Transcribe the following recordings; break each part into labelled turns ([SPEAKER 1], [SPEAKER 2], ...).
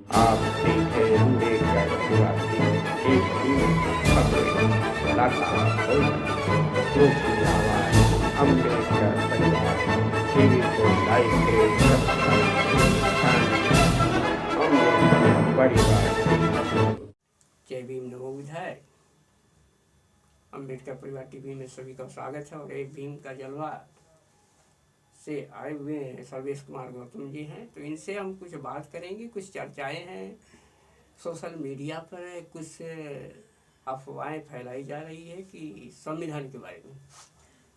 [SPEAKER 1] आप देख रहे हैं अम्बेडकर परिवार की एक ही खबरें कलाकार और लोगों की आवाज अम्बेडकर परिवार टीवी को लाइक करें, सब्सक्राइब करें, अम्बेडकर परिवार।
[SPEAKER 2] जय भीम नमो बुधाय। अम्बेडकर परिवार टीवी में सभी का स्वागत है और एक भीम का जलवा से आए हुए हैं सर्वेश कुमार गौतम जी हैं, तो इनसे हम कुछ बात करेंगे। कुछ चर्चाएं हैं सोशल मीडिया पर, कुछ अफवाहें फैलाई जा रही है कि संविधान के बारे में।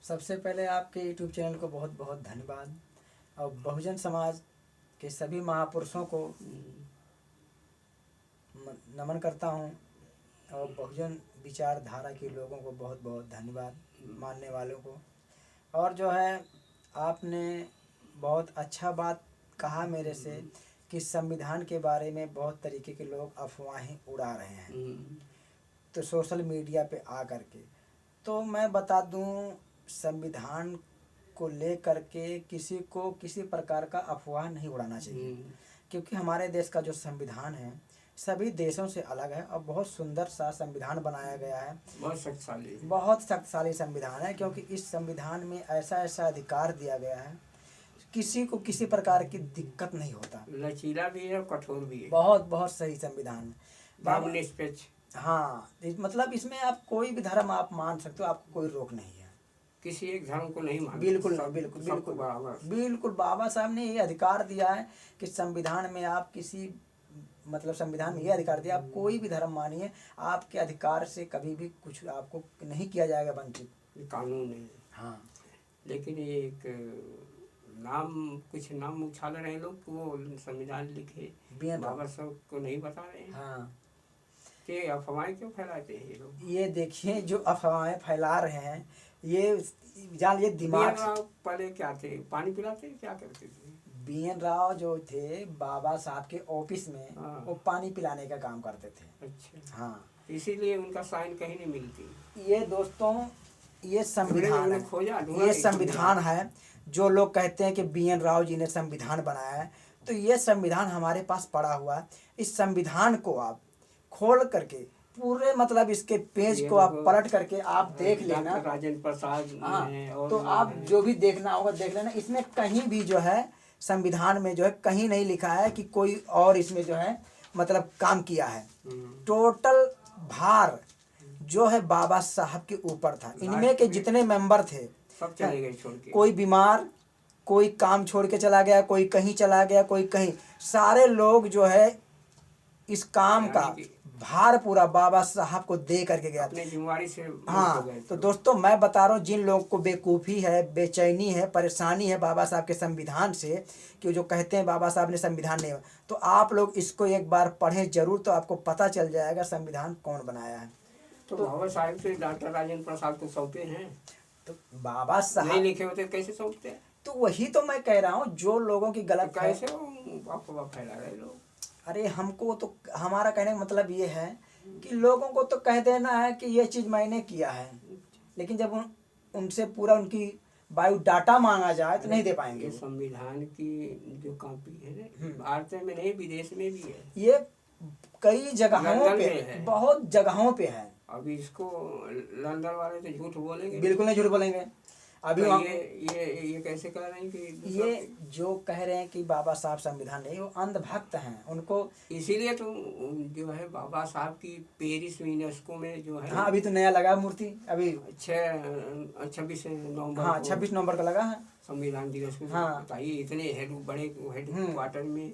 [SPEAKER 3] सबसे पहले आपके यूट्यूब चैनल को बहुत बहुत धन्यवाद और बहुजन समाज के सभी महापुरुषों को नमन करता हूं और बहुजन विचारधारा के लोगों को बहुत बहुत धन्यवाद, मानने वालों को। और जो है आपने बहुत अच्छा बात कहा मेरे से कि संविधान के बारे में बहुत तरीके के लोग अफवाहें उड़ा रहे हैं तो सोशल मीडिया पे आ कर के। तो मैं बता दूं, संविधान को लेकर के किसी को किसी प्रकार का अफवाह नहीं उड़ाना चाहिए, क्योंकि हमारे देश का जो संविधान है सभी देशों से अलग है और बहुत सुंदर सा संविधान बनाया गया है। बहुत शक्तिशाली संविधान है, क्योंकि इस संविधान में ऐसा ऐसा अधिकार दिया गया है किसी को किसी प्रकार की दिक्कत नहीं होता।
[SPEAKER 2] लचीला भी है, कठोर भी है।
[SPEAKER 3] बहुत बहुत सही संविधान है,
[SPEAKER 2] निष्पक्ष।
[SPEAKER 3] हाँ, मतलब इसमें आप कोई भी धर्म आप मान सकते हो, आपको कोई रोक नहीं है।
[SPEAKER 2] किसी एक धर्म को नहीं मानते।
[SPEAKER 3] बिल्कुल नहीं, बिल्कुल बिल्कुल बिल्कुल। बाबा साहब ने ये अधिकार दिया है कि संविधान में आप किसी मतलब संविधान में ये अधिकार दिया, आप कोई भी धर्म मानिए, आपके अधिकार से कभी भी कुछ आपको नहीं किया जाएगा वंचित।
[SPEAKER 2] कानून है।
[SPEAKER 3] हाँ,
[SPEAKER 2] लेकिन ये एक कुछ नाम उछाल रहे हैं लोग, वो संविधान लिखे बाबा साहब को नहीं बता रहे हैं।
[SPEAKER 3] हाँ,
[SPEAKER 2] कि अफवाहें क्यों फैलाते हैं ये लोग?
[SPEAKER 3] ये देखिए जो अफवाहें फैला रहे हैं ये दिमाग
[SPEAKER 2] पहले क्या थे, पानी पिलाते क्या करते थे?
[SPEAKER 3] BN राव जो थे बाबा साहब के ऑफिस में, वो पानी पिलाने का काम करते थे।
[SPEAKER 2] अच्छा।
[SPEAKER 3] हाँ,
[SPEAKER 2] इसीलिए उनका साइन कहीं नहीं मिलती।
[SPEAKER 3] ये दोस्तों ये संविधान है, ये संविधान है। जो लोग कहते हैं कि BN राव जी ने संविधान बनाया है, तो ये संविधान हमारे पास पड़ा हुआ है। इस संविधान को आप खोल करके पूरे मतलब इसके पेज को आप पलट करके आप देख लेना।
[SPEAKER 2] राजेंद्र प्रसाद।
[SPEAKER 3] हाँ, तो आप जो भी देखना होगा देख लेना। इसमें कहीं भी जो है संविधान में जो है कहीं नहीं लिखा है कि कोई और इसमें जो है मतलब काम किया है। टोटल भार जो है बाबा साहब के ऊपर था। इनमें के जितने मेंबर थे
[SPEAKER 2] सब चले गए छोड़ के।
[SPEAKER 3] कोई बीमार, कोई काम छोड़ के चला गया, कोई कहीं चला गया, कोई कहीं, सारे लोग जो है इस काम का भार पूरा बाबा साहब को दे करके गया
[SPEAKER 2] अपने जिम्मेवारी से।
[SPEAKER 3] हाँ, तो दोस्तों मैं बता रहा हूँ, जिन लोगों को बेवकूफ़ी है, बेचैनी है, परेशानी है बाबा साहब के संविधान से, कि जो कहते हैं बाबा साहब ने संविधान नहीं, तो आप लोग इसको एक बार पढ़ें जरूर, तो आपको पता चल जाएगा संविधान कौन बनाया है।
[SPEAKER 2] तो बाबा साहब से डॉक्टर राजेंद्र प्रसाद को सौंपे हैं,
[SPEAKER 3] तो बाबा साहब
[SPEAKER 2] नहीं लिखे होते कैसे सौंपते हैं?
[SPEAKER 3] तो वही तो मैं कह रहा हूँ, जो लोगों की गलत
[SPEAKER 2] कैसे अफवाह फैला रहे लोग।
[SPEAKER 3] अरे हमको तो हमारा कहने का मतलब ये है कि लोगों को तो कह देना है कि ये चीज़ मैंने किया है, लेकिन जब उनसे पूरा उनकी बायोडाटा मांगा जाए तो नहीं दे पाएंगे।
[SPEAKER 2] संविधान की जो कॉपी है भारत में नहीं विदेश में भी है,
[SPEAKER 3] ये कई जगहों पे है, बहुत जगहों पे है।
[SPEAKER 2] अभी इसको लंदन वाले तो झूठ बोलेंगे।
[SPEAKER 3] बिल्कुल नहीं झूठ बोलेंगे। अभी
[SPEAKER 2] तो ये कैसे कह रहे हैं कि
[SPEAKER 3] ये जो कह रहे हैं कि बाबा साहब संविधान नहीं, वो अंधभक्त हैं उनको।
[SPEAKER 2] इसीलिए तो जो है बाबा साहब की पेरिस यूनेस्को में जो है।
[SPEAKER 3] हाँ, अभी तो नया लगा मूर्ति, अभी
[SPEAKER 2] 26 नवंबर।
[SPEAKER 3] हाँ, 26 नवंबर का लगा है
[SPEAKER 2] संविधान दिवस को।
[SPEAKER 3] हाँ,
[SPEAKER 2] बताइए, इतने बड़े हेड क्वार्टर में,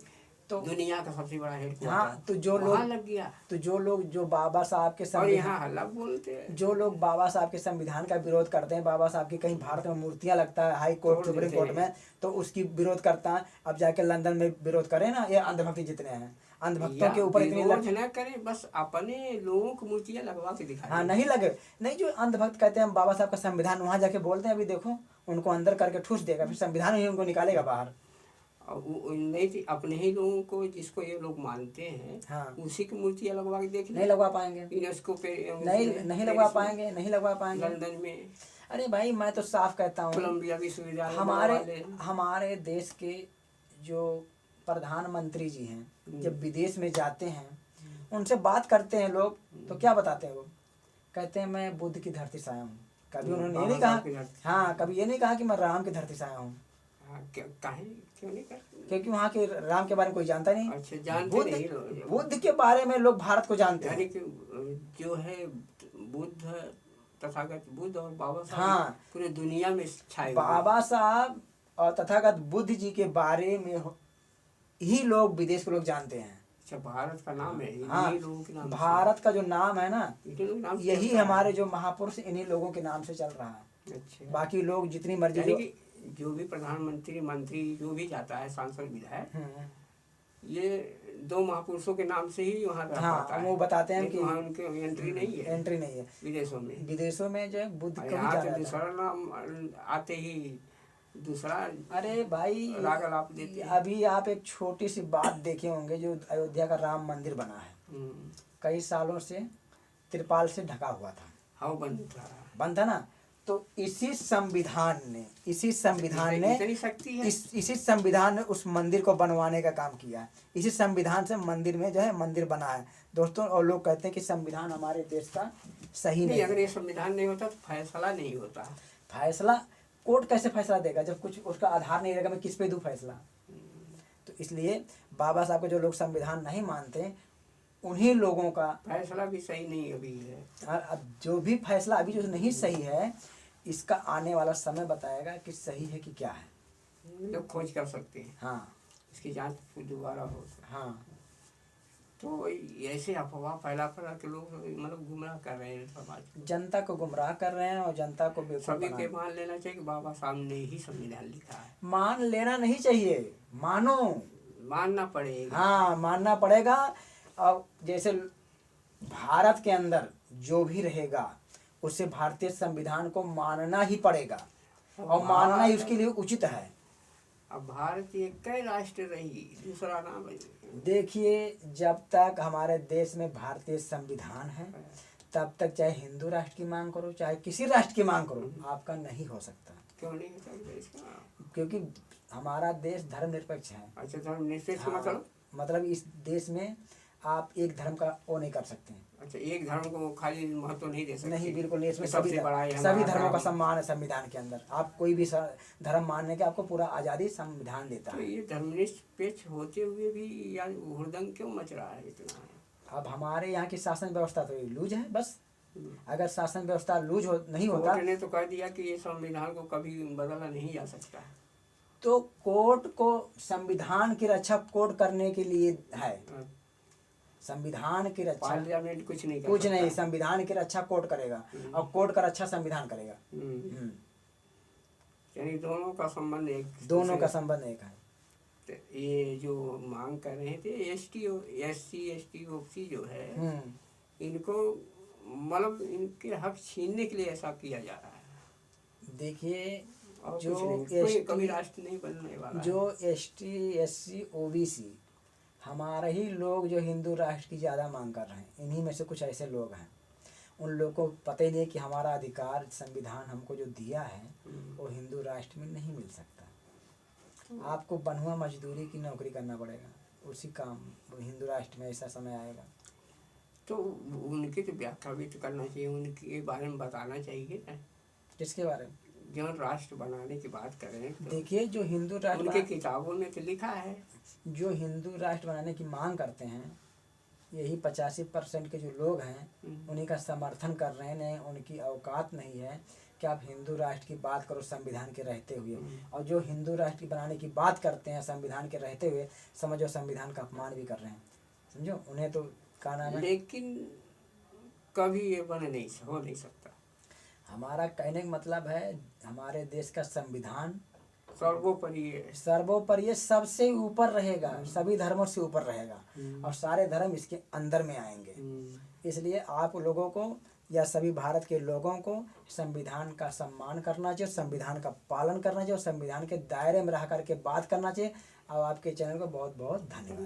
[SPEAKER 2] तो दुनिया का सबसे बड़ा हेड क्वार्टर।
[SPEAKER 3] हाँ, तो जो लोग
[SPEAKER 2] लग गया, तो
[SPEAKER 3] जो लोग जो बाबा साहब के
[SPEAKER 2] संविधान हल्ला बोलते हैं,
[SPEAKER 3] जो लोग बाबा साहब के संविधान का विरोध करते हैं, बाबा साहब की कहीं भारत में मूर्तियां लगता है हाई कोर्ट, सुप्रीम कोर्ट में, तो उसकी विरोध करता है। अब जाके लंदन में विरोध करें ना, ये अंधभक्ति जितने हैं, अंधभक्तों के ऊपर इतनी
[SPEAKER 2] न करें, बस अपने लोगों को मूर्तियां लगवा के दिखाएं।
[SPEAKER 3] हाँ, नहीं लगे, नहीं, जो अंधभक्त कहते हैं बाबा साहब का संविधान, वहां जाके बोलते हैं अभी देखो उनको अंदर करके ठूस देगा, फिर संविधान ही उनको निकालेगा बाहर।
[SPEAKER 2] नहीं थी अपने ही लोगों को, जिसको ये लोग मानते हैं।
[SPEAKER 3] हाँ,
[SPEAKER 2] उसी की मूर्तियां लगवा के देख
[SPEAKER 3] नहीं लगवा पाएंगे,
[SPEAKER 2] यूनेस्को पे
[SPEAKER 3] नहीं लगवा पाएंगे, नहीं लगवा पाएंगे
[SPEAKER 2] लंदन में।
[SPEAKER 3] अरे भाई, मैं तो साफ कहता हूँ,
[SPEAKER 2] कोलंबिया विश्वविद्यालय
[SPEAKER 3] हमारे देश के जो प्रधानमंत्री जी हैं जब विदेश में जाते हैं, उनसे बात करते हैं लोग, तो क्या बताते हैं वो? कहते हैं मैं बुद्ध की धरती से आया हूँ। कभी उन्होंने ये नहीं कहा, हाँ, कभी ये नहीं कहा कि मैं राम की धरती से आया हूँ।
[SPEAKER 2] क्यों नहीं करते?
[SPEAKER 3] क्योंकि वहाँ के राम के बारे में कोई जानता नहीं।
[SPEAKER 2] अच्छा, जानते नहीं लोग।
[SPEAKER 3] बुद्ध के बारे में लोग भारत को जानते
[SPEAKER 2] यानी
[SPEAKER 3] हैं।
[SPEAKER 2] कि जो है बुद्ध, तथागत बुद्ध और बाबा साहब
[SPEAKER 3] हाँ,
[SPEAKER 2] पूरे दुनिया में छाए हुए।
[SPEAKER 3] बाबा साहब और तथागत बुद्ध जी के बारे में ही लोग, विदेश के लोग जानते हैं।
[SPEAKER 2] अच्छा, भारत का नाम है इन्हीं
[SPEAKER 3] हाँ,
[SPEAKER 2] लोगों के नाम से।
[SPEAKER 3] भारत का जो नाम है ना,
[SPEAKER 2] इन्हीं लोगों के नाम से
[SPEAKER 3] यही
[SPEAKER 2] चलता है।
[SPEAKER 3] हमारे जो महापुरुष इन्हीं लोगों के नाम से चल रहा है।
[SPEAKER 2] अच्छा,
[SPEAKER 3] बाकी लोग जितनी मर्जी
[SPEAKER 2] यानी कि जो भी प्रधानमंत्री, मंत्री जो भी जाता है, सांसद, विधायक, ये दो महापुरुषों के नाम से ही वहाँ रह पाता
[SPEAKER 3] हाँ,
[SPEAKER 2] है।
[SPEAKER 3] वो बताते हैं कि
[SPEAKER 2] वहाँ उनके एंट्री नहीं है।
[SPEAKER 3] एंट्री नहीं है
[SPEAKER 2] विदेशों में।
[SPEAKER 3] विदेशों में जो है बुद्ध को भी
[SPEAKER 2] यहाँ
[SPEAKER 3] जाना
[SPEAKER 2] तो
[SPEAKER 3] जाता है।
[SPEAKER 2] दूसरा नाम आते ही दूसरा
[SPEAKER 3] अरे भाई,
[SPEAKER 2] राग लाप देते हैं।
[SPEAKER 3] अभी आप एक छोटी सी बात देखे होंगे, जो अयोध्या का राम मंदिर बना है, कई सालों से तिरपाल से ढका हुआ था।
[SPEAKER 2] हाँ,
[SPEAKER 3] बंद था ना। तो इसी संविधान ने इसी संविधान ने उस मंदिर को बनवाने का काम किया है। इसी संविधान से मंदिर में जो है मंदिर बना है दोस्तों। और लोग कहते हैं कि संविधान हमारे देश का सही नहीं।
[SPEAKER 2] अगर ये संविधान नहीं होता तो फैसला नहीं होता।
[SPEAKER 3] फैसला कोर्ट कैसे फैसला देगा जब कुछ उसका आधार नहीं रहेगा? मैं किस पे दूं फैसला? तो इसलिए बाबा साहब को जो लोग संविधान नहीं मानते, उन्हीं लोगों का
[SPEAKER 2] फैसला भी सही नहीं अभी है।
[SPEAKER 3] अब जो भी फैसला अभी जो नहीं सही है, इसका आने वाला समय बताएगा कि सही है कि क्या है।
[SPEAKER 2] लोग खोज कर सकते हैं।
[SPEAKER 3] हाँ,
[SPEAKER 2] इसकी जांच दोबारा हो।
[SPEAKER 3] हाँ।
[SPEAKER 2] तो ऐसे अफवाह फैला के लोग मतलब गुमराह कर रहे हैं समाज को।
[SPEAKER 3] जनता को गुमराह कर रहे हैं और जनता को बेवकूफ
[SPEAKER 2] सभी
[SPEAKER 3] बना
[SPEAKER 2] के
[SPEAKER 3] रहे हैं।
[SPEAKER 2] मान लेना चाहिए कि बाबा साहब ने ही संविधान लिखा है।
[SPEAKER 3] मान लेना नहीं चाहिए, मानो।
[SPEAKER 2] मानना पड़ेगा।
[SPEAKER 3] हाँ, मानना पड़ेगा। और जैसे भारत के अंदर जो भी रहेगा उसे भारतीय संविधान को मानना ही पड़ेगा, और मानना ही उसके लिए उचित है।
[SPEAKER 2] अब भारत एक ही राष्ट्र रही, दूसरा नाम है।
[SPEAKER 3] देखिए, जब तक हमारे देश में भारतीय संविधान है, तब तक चाहे हिंदू राष्ट्र की मांग करो, चाहे किसी राष्ट्र की मांग करो, आपका नहीं हो सकता।
[SPEAKER 2] क्यों नहीं हो सकता इसका?
[SPEAKER 3] क्योंकि हमारा देश धर्मनिरपेक्ष है।
[SPEAKER 2] अच्छा, धर्मनिरपेक्ष का
[SPEAKER 3] हाँ, मतलब इस देश में आप एक धर्म का वो नहीं कर सकते हैं।
[SPEAKER 2] अच्छा, एक धर्म को खाली महत्व नहीं दे सकते?
[SPEAKER 3] नहीं, बिल्कुल नहीं। इसमें
[SPEAKER 2] सबसे बड़ा है
[SPEAKER 3] सभी
[SPEAKER 2] हमारा
[SPEAKER 3] धर्मों का
[SPEAKER 2] धर्म।
[SPEAKER 3] सम्मान है संविधान के अंदर। आप कोई भी धर्म मानने के आपको पूरा आज़ादी संविधान देता
[SPEAKER 2] तो
[SPEAKER 3] है।
[SPEAKER 2] ये धर्मनिरपेक्ष होते हुए भी यार हुड़दंग क्यों मच रहा है इतना?
[SPEAKER 3] अब हमारे यहाँ की शासन व्यवस्था तो लूज है बस। अगर शासन व्यवस्था लूज नहीं होता,
[SPEAKER 2] कोर्ट ने तो कह दिया कि ये संविधान को कभी बदला नहीं जा सकता।
[SPEAKER 3] तो कोर्ट को संविधान की रक्षा कोर्ट करने के लिए है। संविधान की रक्षा
[SPEAKER 2] पार्लियामेंट कुछ नहीं कर
[SPEAKER 3] कुछ
[SPEAKER 2] सकता।
[SPEAKER 3] नहीं, संविधान की रक्षा कोर्ट करेगा और कोर्ट का रक्षा संविधान करेगा।
[SPEAKER 2] यानी दोनों का संबंध एक,
[SPEAKER 3] दोनों का संबंध एक है।
[SPEAKER 2] तो ये जो मांग कर रहे थे SC ST OBC जो है, इनको मतलब इनके हक छीनने के लिए ऐसा किया जा रहा है।
[SPEAKER 3] देखिए,
[SPEAKER 2] और
[SPEAKER 3] जो
[SPEAKER 2] कुछ नहीं, कोई कभी राष्ट्र नहीं बनने वाला
[SPEAKER 3] जो ST SC OBC हमारे ही लोग जो हिंदू राष्ट्र की ज़्यादा मांग कर रहे हैं, इन्हीं में से कुछ ऐसे लोग हैं। उन लोगों को पता ही नहीं कि हमारा अधिकार संविधान हमको जो दिया है वो हिंदू राष्ट्र में नहीं मिल सकता। आपको बंधुआ मजदूरी की नौकरी करना पड़ेगा, उसी काम हिंदू राष्ट्र में ऐसा समय आएगा।
[SPEAKER 2] तो उनकी तो व्याख्या भी तो करना चाहिए, उनके बारे में बताना चाहिए ना।
[SPEAKER 3] किसके बारे में?
[SPEAKER 2] जो राष्ट्र बनाने की बात कर रहे हैं, तो
[SPEAKER 3] देखिए, जो हिंदू राष्ट्र
[SPEAKER 2] उनके किताबों में तो लिखा है,
[SPEAKER 3] जो हिंदू राष्ट्र बनाने की मांग करते हैं, यही 85% के जो लोग हैं उन्हीं का समर्थन कर रहे हैं। उनकी औकात नहीं है कि आप हिंदू राष्ट्र की बात करो संविधान के रहते हुए, और जो हिंदू राष्ट्र की बनाने की बात करते हैं संविधान के रहते हुए, समझो संविधान का अपमान भी कर रहे हैं। समझो, उन्हें तो क्या नाम है।
[SPEAKER 2] लेकिन कभी ये हो नहीं सकता।
[SPEAKER 3] हमारा कहने का मतलब है, हमारे देश का संविधान
[SPEAKER 2] सर्वोपरि
[SPEAKER 3] ये सबसे ऊपर रहेगा, सभी धर्मों से ऊपर रहेगा, और सारे धर्म इसके अंदर में आएंगे। इसलिए आप लोगों को या सभी भारत के लोगों को संविधान का सम्मान करना चाहिए, संविधान का पालन करना चाहिए, और संविधान के दायरे में रह करके बात करना चाहिए। और आपके चैनल को बहुत बहुत धन्यवाद।